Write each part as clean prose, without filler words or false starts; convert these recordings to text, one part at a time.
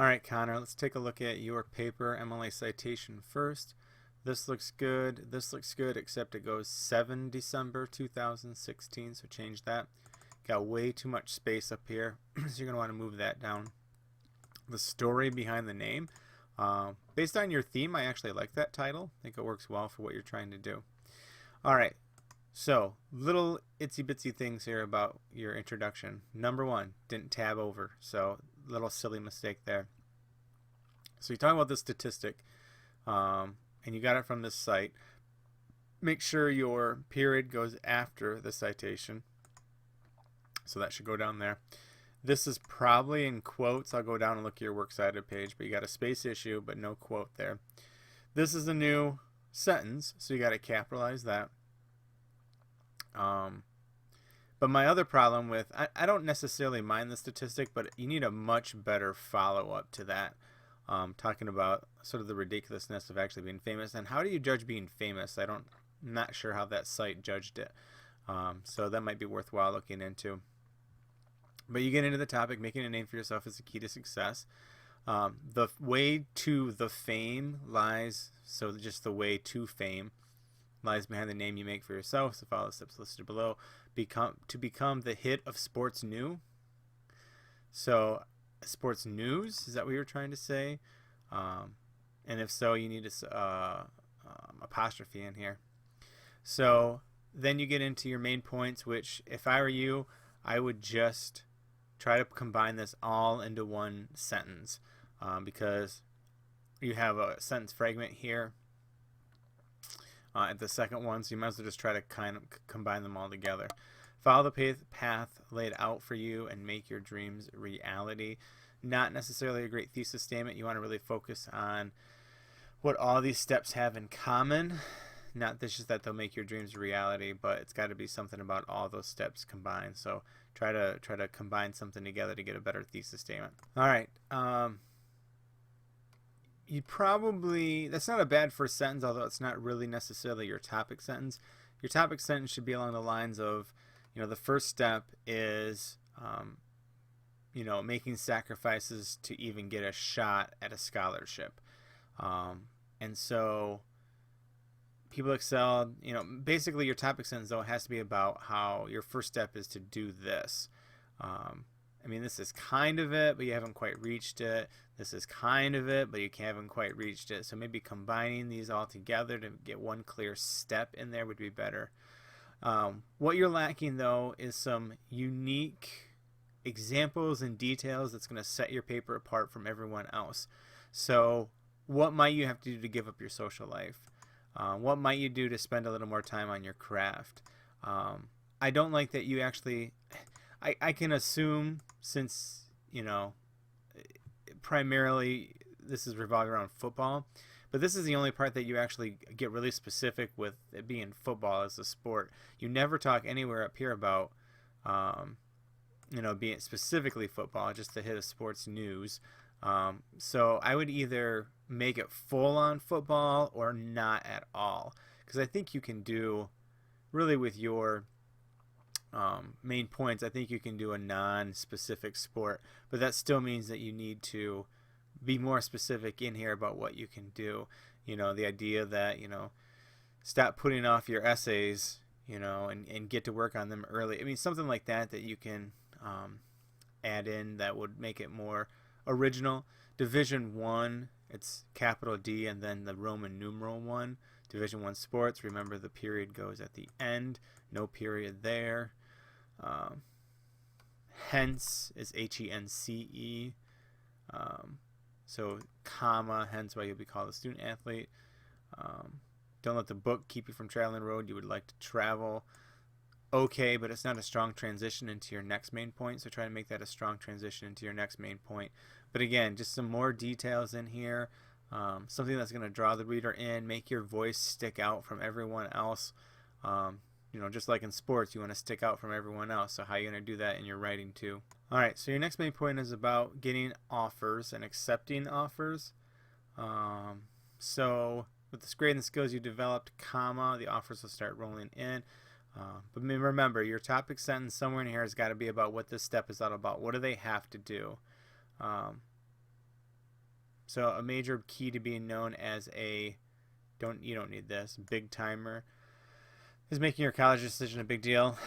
Alright, Connor, let's take a look at your paper MLA citation first. This looks good. This looks good, except it goes 7 December 2016, so change that. Got way too much space up here, so you're going to want to move that down. The story behind the name. Based on your theme, I actually like that title. I think it works well for what you're trying to do. Alright, so little itsy bitsy things here about your introduction. Number one, didn't tab over, so little silly mistake there. So you're talking about this statistic, and you got it from this site. Make sure your period goes after the citation, so that should go down there. This is probably in quotes. I'll go down and look at your works cited page, but you got a space issue but no quote there. This is a new sentence, so you got to capitalize that. But my other problem with, I don't necessarily mind the statistic, but you need a much better follow-up to that. Talking about sort of the ridiculousness of actually being famous, and how do you judge being famous? I'm not sure how that site judged it. So that might be worthwhile looking into. But you get into the topic, making a name for yourself is the key to success. The way to the fame lies, so just the way to fame lies behind the name you make for yourself. So follow the steps listed below. To become the hit of sports new. So sports news, is that what you're trying to say? And if so, you need a apostrophe in here. So then you get into your main points, which if I were you, I would just try to combine this all into one sentence, because you have a sentence fragment here at the second one, so you might as well just try to kind of combine them all together. Follow the path laid out for you and make your dreams reality. Not necessarily a great thesis statement. You want to really focus on what all these steps have in common. Not just that they'll make your dreams a reality, but it's got to be something about all those steps combined. So try to combine something together to get a better thesis statement. All right. You probably, that's not a bad first sentence, although it's not really necessarily your topic sentence. Your topic sentence should be along the lines of, the first step is, making sacrifices to even get a shot at a scholarship. And so people excel, basically your topic sentence, though, has to be about how your first step is to do this. This is kind of it, but you haven't quite reached it. This is kind of it, but you haven't quite reached it. So maybe combining these all together to get one clear step in there would be better. What you're lacking, though, is some unique examples and details that's going to set your paper apart from everyone else. So what might you have to do to give up your social life? What might you do to spend a little more time on your craft? I don't like that you actually... I can assume, since, primarily this is revolving around football, but this is the only part that you actually get really specific with it being football as a sport. You never talk anywhere up here about, being specifically football, just the hit of sports news. So I would either make it full on football or not at all, because I think you can do, really with your main points, I think you can do a non-specific sport, but that still means that you need to be more specific in here about what you can do. The idea that, stop putting off your essays, and get to work on them early. Something like that you can add in that would make it more original. Division 1, it's capital D and then the Roman numeral 1. Division 1 sports, remember the period goes at the end, no period there. Hence is H-E-N-C-E. So comma, hence why you'll be called a student athlete. Don't let the book keep you from traveling the road you would like to travel. Okay, but it's not a strong transition into your next main point, so try to make that a strong transition into your next main point. But again, just some more details in here. Something that's going to draw the reader in, make your voice stick out from everyone else. Just like in sports, you want to stick out from everyone else. So how are you going to do that in your writing too? All right, so your next main point is about getting offers and accepting offers. So with the grade and skills you developed, comma, the offers will start rolling in. But remember, your topic sentence somewhere in here has got to be about what this step is all about. What do they have to do? So a major key to being known as a you don't need this big timer is making your college decision a big deal.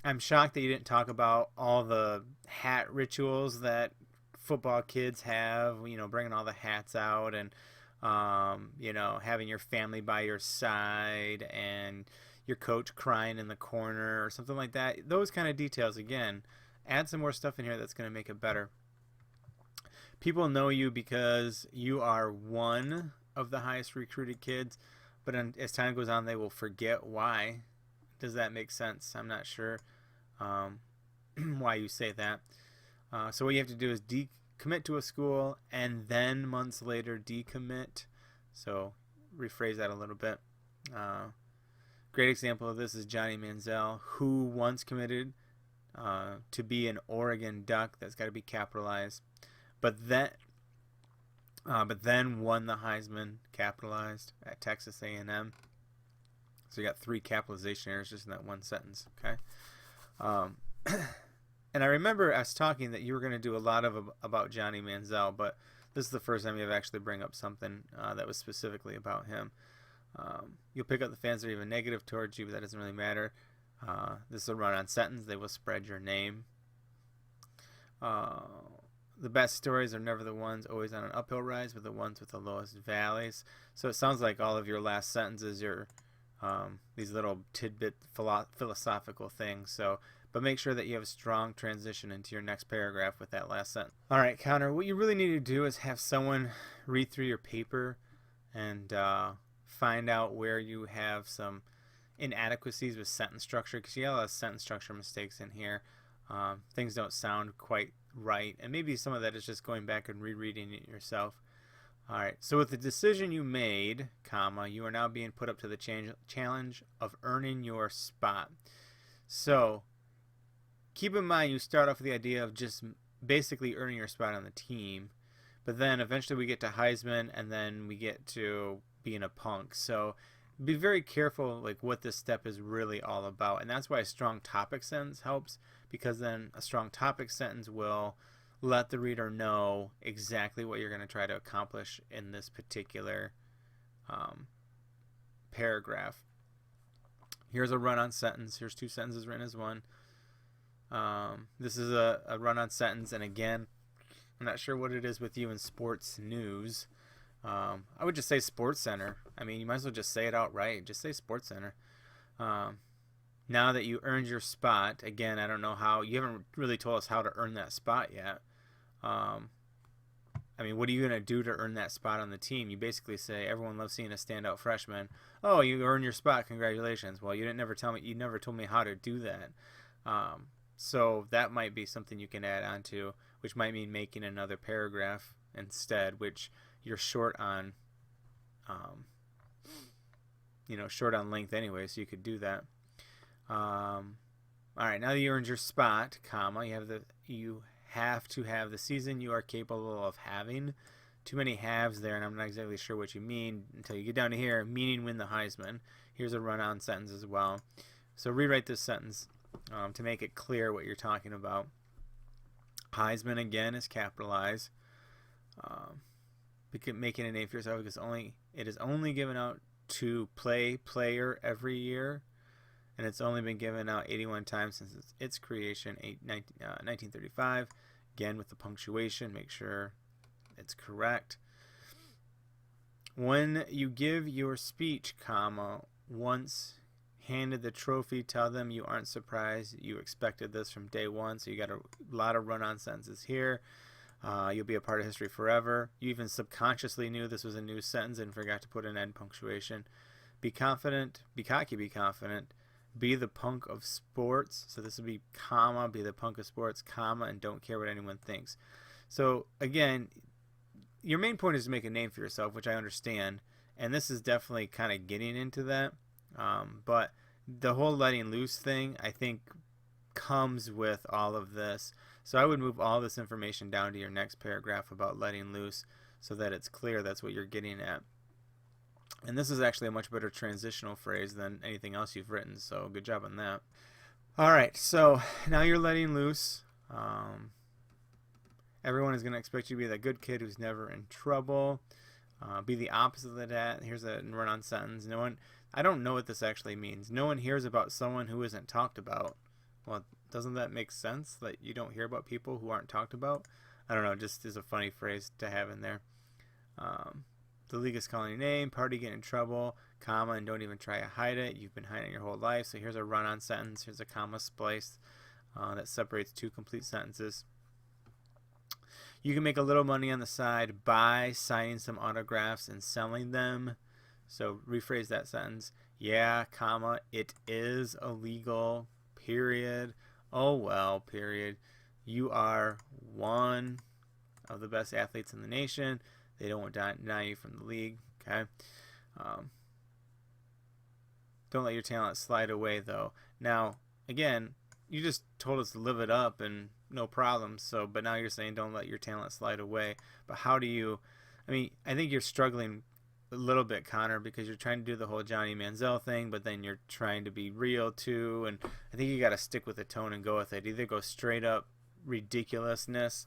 I'm shocked that you didn't talk about all the hat rituals that football kids have, bringing all the hats out and, having your family by your side and your coach crying in the corner or something like that. Those kind of details, again, add some more stuff in here that's going to make it better. People know you because you are one of the highest recruited kids, but as time goes on, they will forget why. Does that make sense? I'm not sure why you say that. So what you have to do is commit to a school and then months later decommit. So rephrase that a little bit. Great example of this is Johnny Manziel, who once committed to be an Oregon Duck. That's got to be capitalized. But then won the Heisman, capitalized, at Texas A&M. So you got 3 capitalization errors just in that one sentence. Okay. And I remember us talking that you were going to do a lot about Johnny Manziel, but this is the first time you've actually bring up something that was specifically about him. You'll pick up the fans that are even negative towards you, but that doesn't really matter. This is a run-on sentence. They will spread your name. The best stories are never the ones always on an uphill rise, but the ones with the lowest valleys. So it sounds like all of your last sentences are these little tidbit philosophical things. But make sure that you have a strong transition into your next paragraph with that last sentence. All right, Connor, what you really need to do is have someone read through your paper and find out where you have some inadequacies with sentence structure, because you have a lot of sentence structure mistakes in here. Things don't sound quite right, and maybe some of that is just going back and rereading it yourself. All right, so with the decision you made, you are now being put up to the challenge of earning your spot. So keep in mind, you start off with the idea of just basically earning your spot on the team, but then eventually we get to Heisman, and then we get to being a punk. So be very careful what this step is really all about, and that's why a strong topic sentence helps, because then a strong topic sentence will let the reader know exactly what you're going to try to accomplish in this particular paragraph. Here's a run-on sentence. Here's 2 sentences written as one. This is a run-on sentence, and again, I'm not sure what it is with you in sports news. I would just say Sports Center. I mean, you might as well just say it outright. Just say Sports Center. Now that you earned your spot, again, I don't know how. You haven't really told us how to earn that spot yet. I mean, what are you going to do to earn that spot on the team? You basically say, everyone loves seeing a standout freshman. Oh, you earned your spot. Congratulations. Well, you never told me how to do that. So that might be something you can add on to, which might mean making another paragraph instead, which you're short on, short on length anyway, so you could do that. All right, now that you earned your spot, you have to have the season you are capable of having. Too many haves there, and I'm not exactly sure what you mean until you get down to here, meaning win the Heisman. Here's a run-on sentence as well. So rewrite this sentence to make it clear what you're talking about. Heisman, again, is capitalized. Making a name for yourself because it is only given out to player every year, and it's only been given out 81 times since its creation, 1935. Again, with the punctuation, make sure it's correct. When you give your speech, once handed the trophy, tell them you aren't surprised. You expected this from day one, so you got a lot of run-on sentences here. You'll be a part of history forever. You even subconsciously knew this was a new sentence and forgot to put an end punctuation. Be confident, be cocky, be confident. Be the punk of sports. So this would be be the punk of sports, and don't care what anyone thinks. So again, your main point is to make a name for yourself, which I understand. And this is definitely kind of getting into that. But the whole letting loose thing, I think, comes with all of this. So I would move all this information down to your next paragraph about letting loose so that it's clear that's what you're getting at. And this is actually a much better transitional phrase than anything else you've written, so good job on that. All right, so now you're letting loose. Everyone is going to expect you to be that good kid who's never in trouble. Be the opposite of that. Here's a run-on sentence. No one. I don't know what this actually means. No one hears about someone who isn't talked about. Well, doesn't that make sense that you don't hear about people who aren't talked about? I don't know. Just is a funny phrase to have in there. The league is calling your name. Party, get in trouble. Comma, and don't even try to hide it. You've been hiding it your whole life. So here's a run-on sentence. Here's a comma spliced that separates two complete sentences. You can make a little money on the side by signing some autographs and selling them. So rephrase that sentence. Yeah, comma, it is illegal, period. Oh well, period. You are one of the best athletes in the nation. They don't deny you from the league, okay? Don't let your talent slide away, though. Now, again, you just told us to live it up and no problem. So, but now you're saying don't let your talent slide away. But how do you? I mean, I think you're struggling a little bit, Connor, because you're trying to do the whole Johnny Manziel thing, but then you're trying to be real too. And I think you got to stick with the tone and go with it. Either go straight up ridiculousness,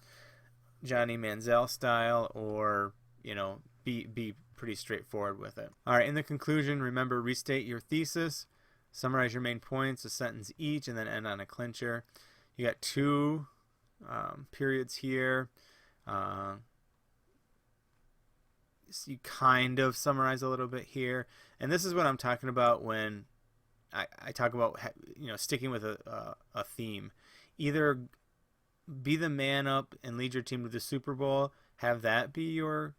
Johnny Manziel style, or be pretty straightforward with it. All right. In the conclusion, remember, restate your thesis. Summarize your main points, a sentence each, and then end on a clincher. You got two periods here. So you kind of summarize a little bit here. And this is what I'm talking about when I talk about sticking with a theme. Either be the man up and lead your team to the Super Bowl, have that be your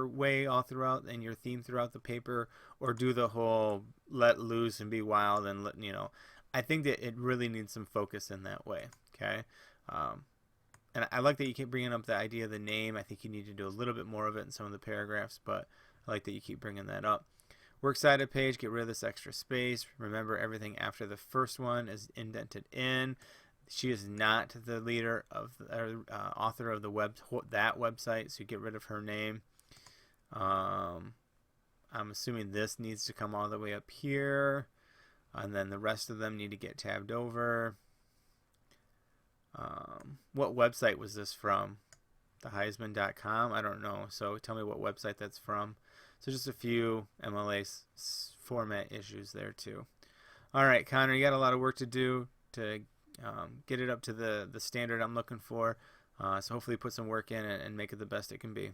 way all throughout and your theme throughout the paper, or do the whole let loose and be wild and I think that it really needs some focus in that way. Okay. And I like that you keep bringing up the idea of the name. I think you need to do a little bit more of it in some of the paragraphs, but I like that you keep bringing that up. Works cited page, get rid of this extra space. Remember, everything after the first one is indented in. She is not the leader of author of that website, so you get rid of her name. I'm assuming this needs to come all the way up here, and then the rest of them need to get tabbed over. What website was this from? theheisman.com? I don't know, so tell me what website that's from. So just a few MLA format issues there too. All right, Connor, you got a lot of work to do to get it up to the standard I'm looking for. So hopefully put some work in and make it the best it can be.